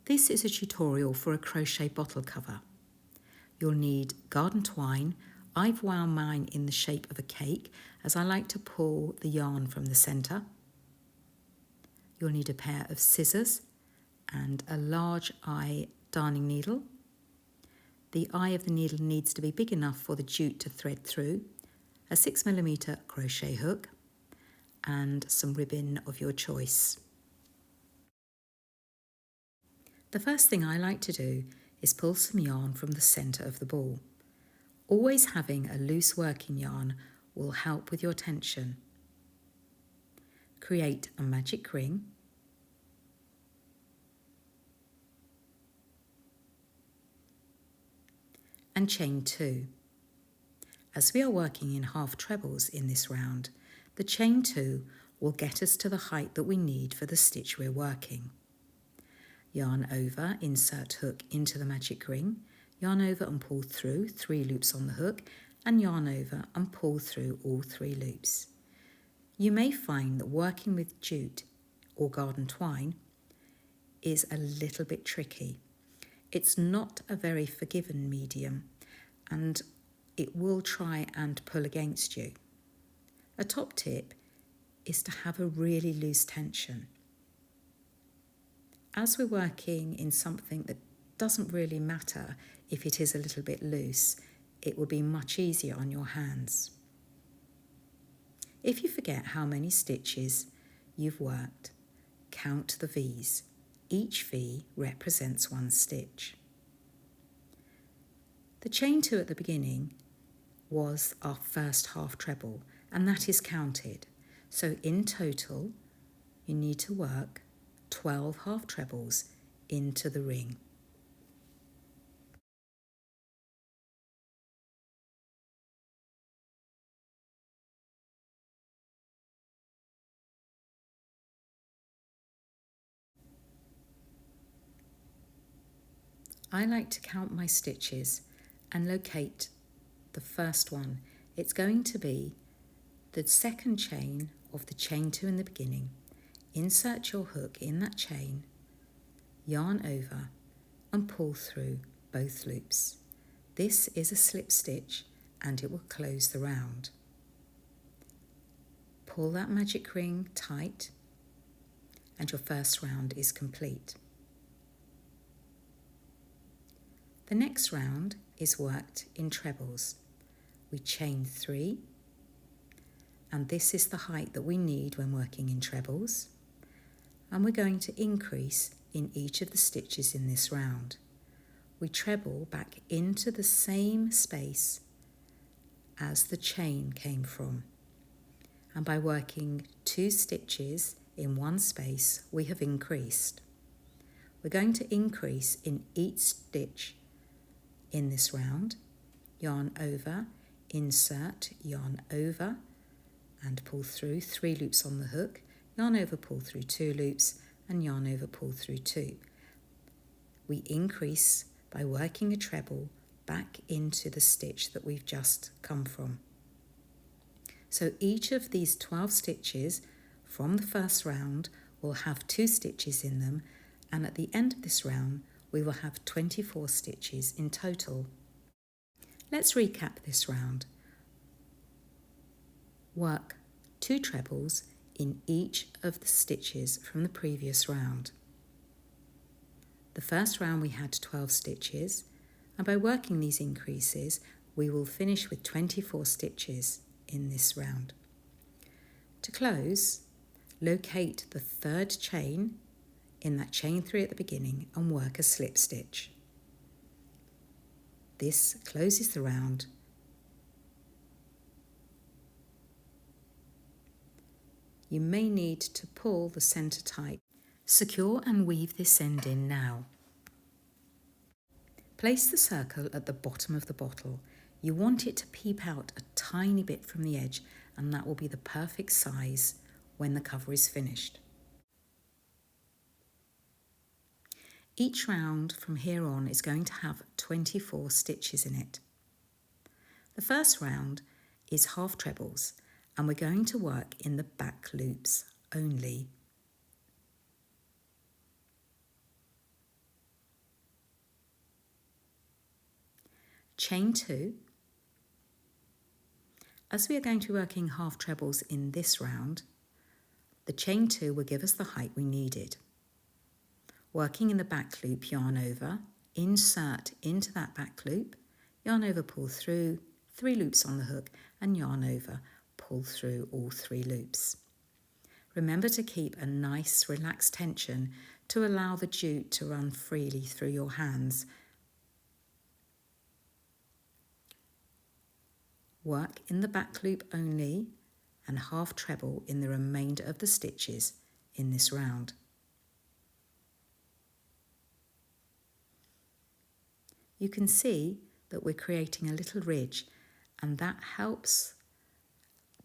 This is a tutorial for a crochet bottle cover. You'll need garden twine. I've wound mine in the shape of a cake as I like to pull the yarn from the centre. You'll need a pair of scissors and a large eye darning needle. The eye of the needle needs to be big enough for the jute to thread through, a 6mm crochet hook and some ribbon of your choice. The first thing I like to do is pull some yarn from the centre of the ball. Always having a loose working yarn will help with your tension. Create a magic ring. And chain 2. As we are working in half trebles in this round, the chain 2 will get us to the height that we need for the stitch we're working. Yarn over, insert hook into the magic ring, yarn over and pull through 3 loops on the hook, and yarn over and pull through all 3 loops. You may find that working with jute or garden twine is a little bit tricky. It's not a very forgiving medium and it will try and pull against you. A top tip is to have a really loose tension. As we're working in something that doesn't really matter if it is a little bit loose, it will be much easier on your hands. If you forget how many stitches you've worked, count the V's. Each V represents 1 stitch. The chain 2 at the beginning was our first half treble, and that is counted. So in total, you need to work 12 half trebles into the ring. I like to count my stitches and locate the first one. It's going to be the second chain of the chain 2 in the beginning. Insert your hook in that chain, yarn over and pull through both loops. This is a slip stitch and it will close the round. Pull that magic ring tight and your first round is complete. The next round is worked in trebles. We chain 3 and this is the height that we need when working in trebles. And we're going to increase in each of the stitches in this round. We treble back into the same space as the chain came from. And by working 2 stitches in one space, we have increased. We're going to increase in each stitch in this round. Yarn over, insert, yarn over, and pull through 3 loops on the hook. Yarn over, pull through 2 loops, and yarn over, pull through 2. We increase by working a treble back into the stitch that we've just come from. So each of these 12 stitches from the first round will have 2 stitches in them, and at the end of this round we will have 24 stitches in total. Let's recap this round. Work 2 trebles in each of the stitches from the previous round. The first round we had 12 stitches, and by working these increases we will finish with 24 stitches in this round. To close, locate the 3rd chain in that chain 3 at the beginning and work a slip stitch. This closes the round. You may need to pull the centre tight. Secure and weave this end in now. Place the circle at the bottom of the bottle. You want it to peep out a tiny bit from the edge, and that will be the perfect size when the cover is finished. Each round from here on is going to have 24 stitches in it. The first round is half trebles, and we're going to work in the back loops only. chain 2. As we are going to be working half trebles in this round, the chain 2 will give us the height we needed. Working in the back loop, yarn over, insert into that back loop, yarn over, pull through, 3 loops on the hook, and yarn over, pull through all 3 loops. Remember to keep a nice relaxed tension to allow the jute to run freely through your hands. Work in the back loop only and half treble in the remainder of the stitches in this round. You can see that we're creating a little ridge, and that helps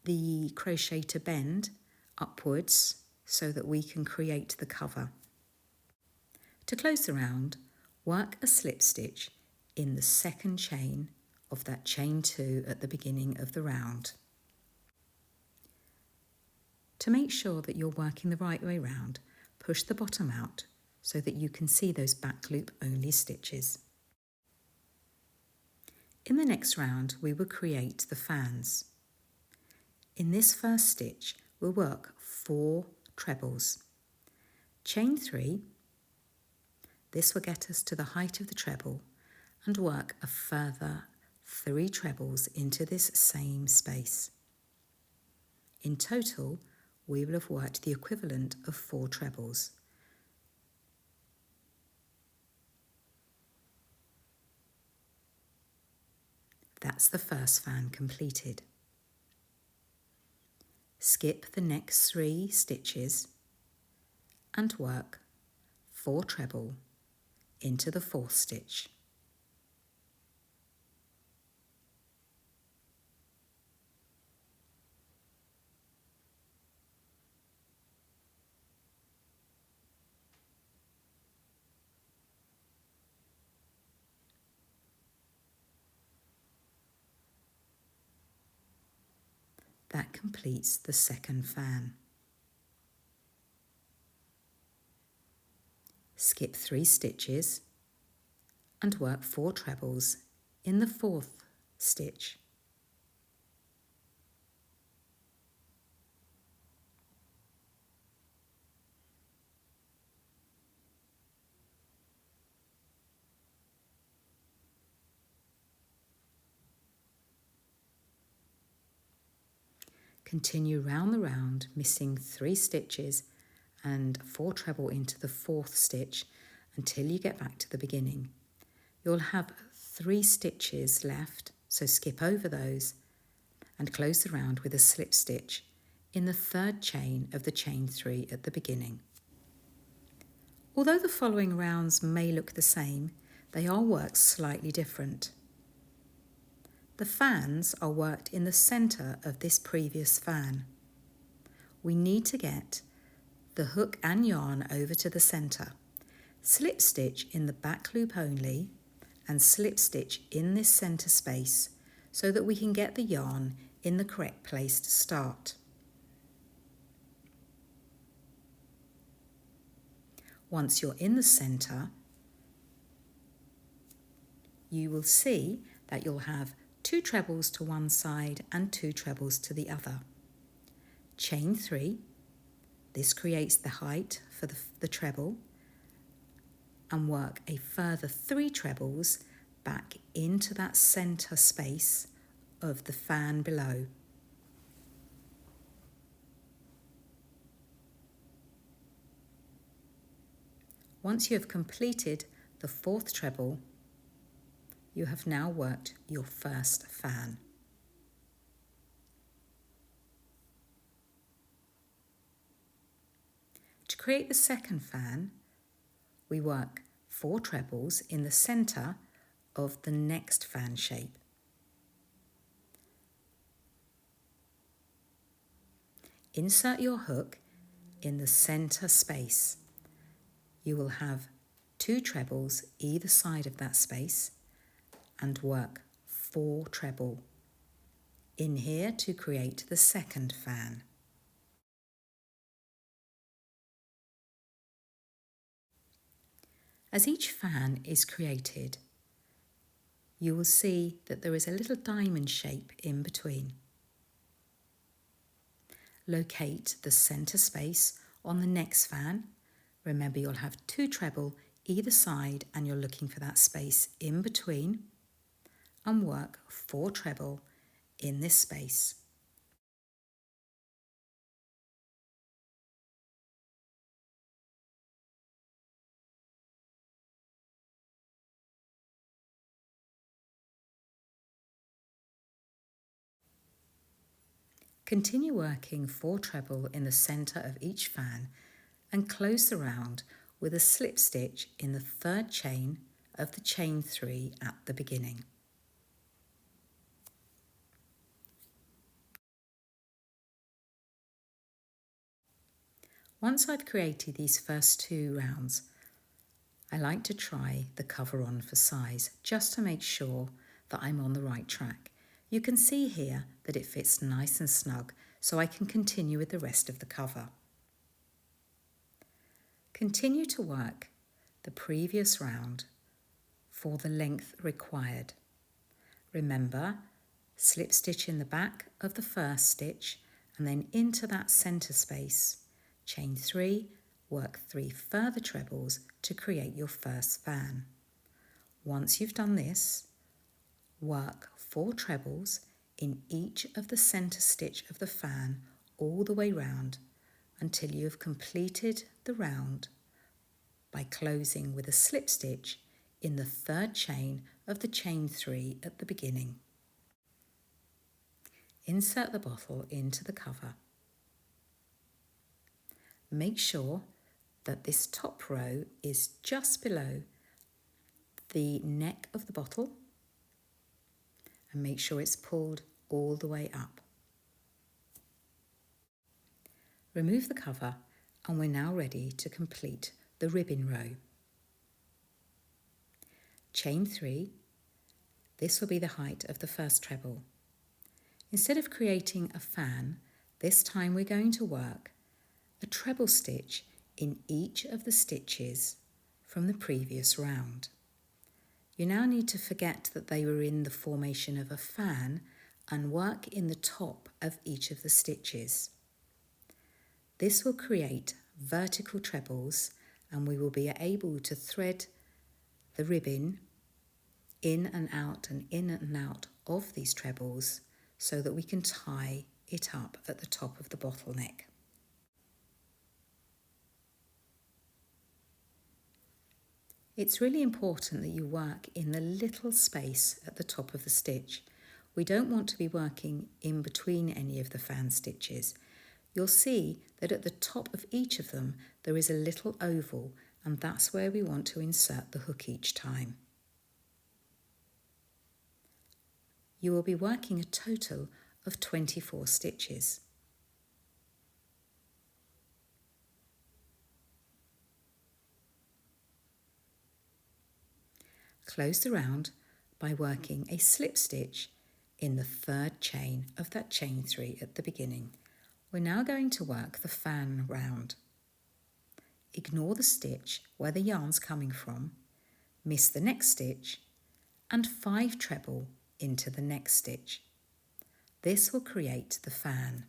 the crochet to bend upwards so that we can create the cover. To close the round, work a slip stitch in the second chain of that chain 2 at the beginning of the round. To make sure that you're working the right way round, push the bottom out so that you can see those back loop only stitches. In the next round, we will create the fans. In this first stitch, we'll work 4 trebles. Chain 3, this will get us to the height of the treble, and work a further 3 trebles into this same space. In total, we will have worked the equivalent of 4 trebles. That's the first fan completed. Skip the next 3 stitches and work 4 treble into the 4th stitch. That completes the second fan. Skip 3 stitches and work 4 trebles in the 4th stitch. Continue round the round, missing 3 stitches and 4 treble into the 4th stitch until you get back to the beginning. You'll have 3 stitches left, so skip over those and close the round with a slip stitch in the 3rd chain of the chain 3 at the beginning. Although the following rounds may look the same, they are worked slightly different. The fans are worked in the centre of this previous fan. We need to get the hook and yarn over to the centre. Slip stitch in the back loop only and slip stitch in this centre space so that we can get the yarn in the correct place to start. Once you're in the centre, you will see that you'll have 2 trebles to one side and 2 trebles to the other. Chain 3, this creates the height for the treble, and work a further 3 trebles back into that centre space of the fan below. Once you have completed the 4th treble, you have now worked your first fan. To create the second fan, we work 4 trebles in the centre of the next fan shape. Insert your hook in the centre space. You will have 2 trebles either side of that space and work 4 treble in here to create the second fan. As each fan is created, you will see that there is a little diamond shape in between. Locate the centre space on the next fan. Remember, you'll have 2 treble either side and you're looking for that space in between, and work 4 treble in this space. Continue working 4 treble in the centre of each fan and close the round with a slip stitch in the 3rd chain of the chain 3 at the beginning. Once I've created these first 2 rounds, I like to try the cover on for size just to make sure that I'm on the right track. You can see here that it fits nice and snug, so I can continue with the rest of the cover. Continue to work the previous round for the length required. Remember, slip stitch in the back of the first stitch and then into that centre space. Chain 3, work 3 further trebles to create your first fan. Once you've done this, work 4 trebles in each of the centre stitch of the fan all the way round until you have completed the round by closing with a slip stitch in the 3rd chain of the chain 3 at the beginning. Insert the bottle into the cover. Make sure that this top row is just below the neck of the bottle and make sure it's pulled all the way up. Remove the cover and we're now ready to complete the ribbon row. Chain 3, this will be the height of the first treble. Instead of creating a fan, this time we're going to work a treble stitch in each of the stitches from the previous round. You now need to forget that they were in the formation of a fan and work in the top of each of the stitches. This will create vertical trebles and we will be able to thread the ribbon in and out of these trebles so that we can tie it up at the top of the bottleneck. It's really important that you work in the little space at the top of the stitch. We don't want to be working in between any of the fan stitches. You'll see that at the top of each of them there is a little oval, and that's where we want to insert the hook each time. You will be working a total of 24 stitches. Close the round by working a slip stitch in the 3rd chain of that chain 3 at the beginning. We're now going to work the fan round. Ignore the stitch where the yarn's coming from, miss the next stitch and 5 treble into the next stitch. This will create the fan.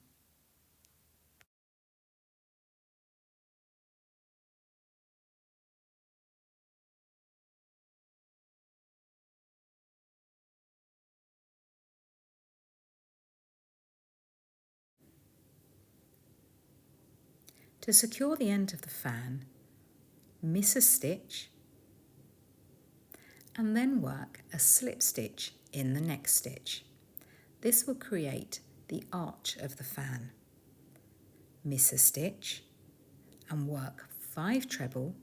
To secure the end of the fan, miss a stitch and then work a slip stitch in the next stitch. This will create the arch of the fan. Miss a stitch and work 5 treble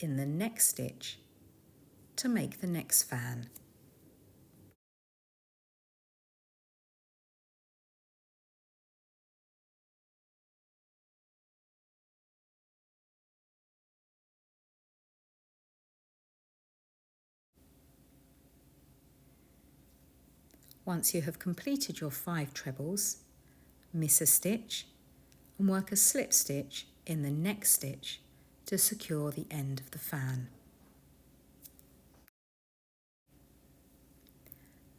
in the next stitch to make the next fan. Once you have completed your 5 trebles, miss a stitch and work a slip stitch in the next stitch to secure the end of the fan.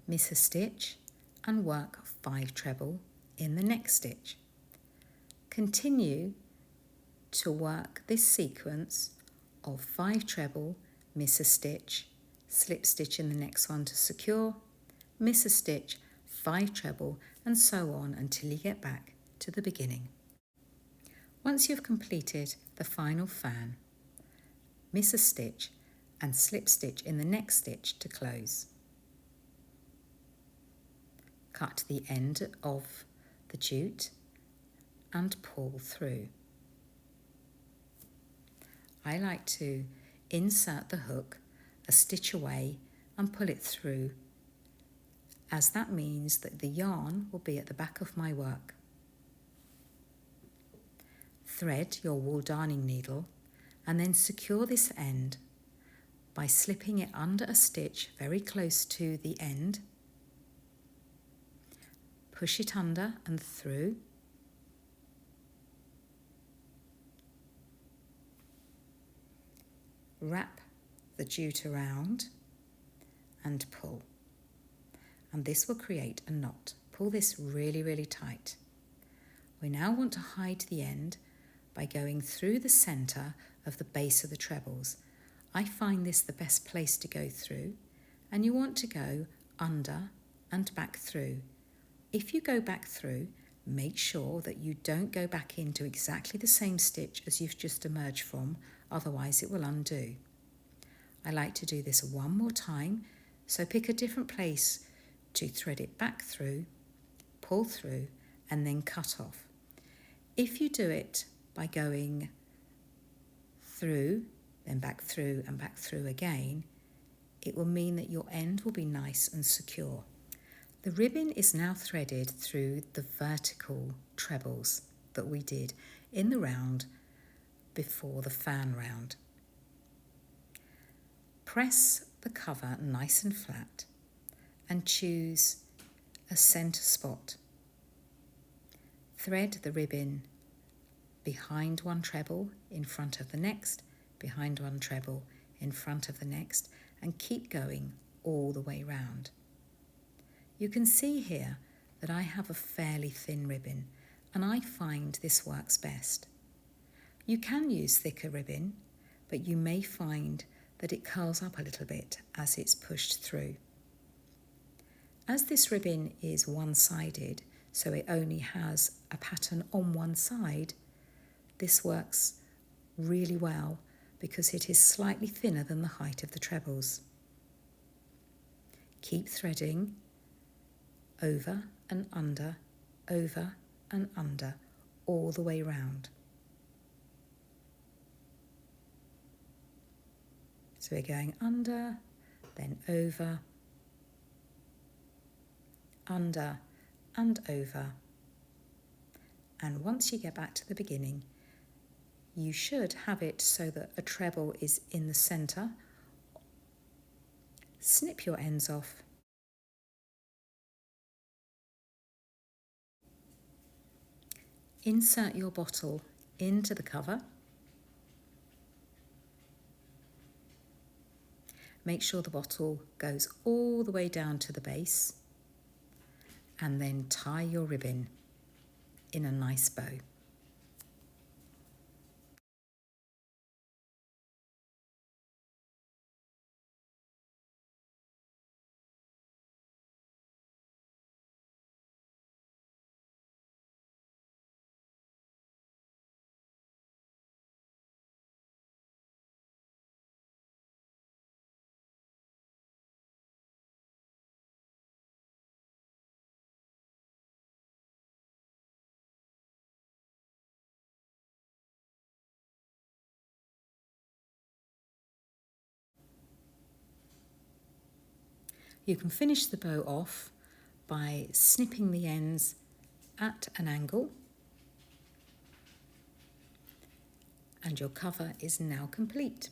miss a stitch and work 5 treble in the next stitch. Continue to work this sequence of 5 treble, miss a stitch, slip stitch in the next one to secure, miss a stitch, 5 treble, and so on until you get back to the beginning. Once you've completed the final fan, miss a stitch and slip stitch in the next stitch to close. Cut the end of the jute and pull through. I like to insert the hook a stitch away and pull it through, as that means that the yarn will be at the back of my work. Thread your wool darning needle and then secure this end by slipping it under a stitch very close to the end. Push it under and through. Wrap the jute around and pull. And this will create a knot. Pull this really, really tight. We now want to hide the end by going through the centre of the base of the trebles. I find this the best place to go through, and you want to go under and back through. If you go back through, make sure that you don't go back into exactly the same stitch as you've just emerged from, otherwise it will undo. I like to do this one more time, so pick a different place to thread it back through, pull through, and then cut off. If you do it by going through, then back through and back through again, it will mean that your end will be nice and secure. The ribbon is now threaded through the vertical trebles that we did in the round before the fan round. Press the cover nice and flat and choose a centre spot. Thread the ribbon behind one treble, in front of the next, behind one treble, in front of the next, and keep going all the way round. You can see here that I have a fairly thin ribbon, and I find this works best. You can use thicker ribbon, but you may find that it curls up a little bit as it's pushed through. As this ribbon is one-sided, so it only has a pattern on one side, this works really well because it is slightly thinner than the height of the trebles. Keep threading over and under, all the way round. So we're going under, then over, under and over. And once you get back to the beginning, you should have it so that a treble is in the centre. Snip your ends off. Insert your bottle into the cover. Make sure the bottle goes all the way down to the base, and then tie your ribbon in a nice bow. You can finish the bow off by snipping the ends at an angle, and your cover is now complete.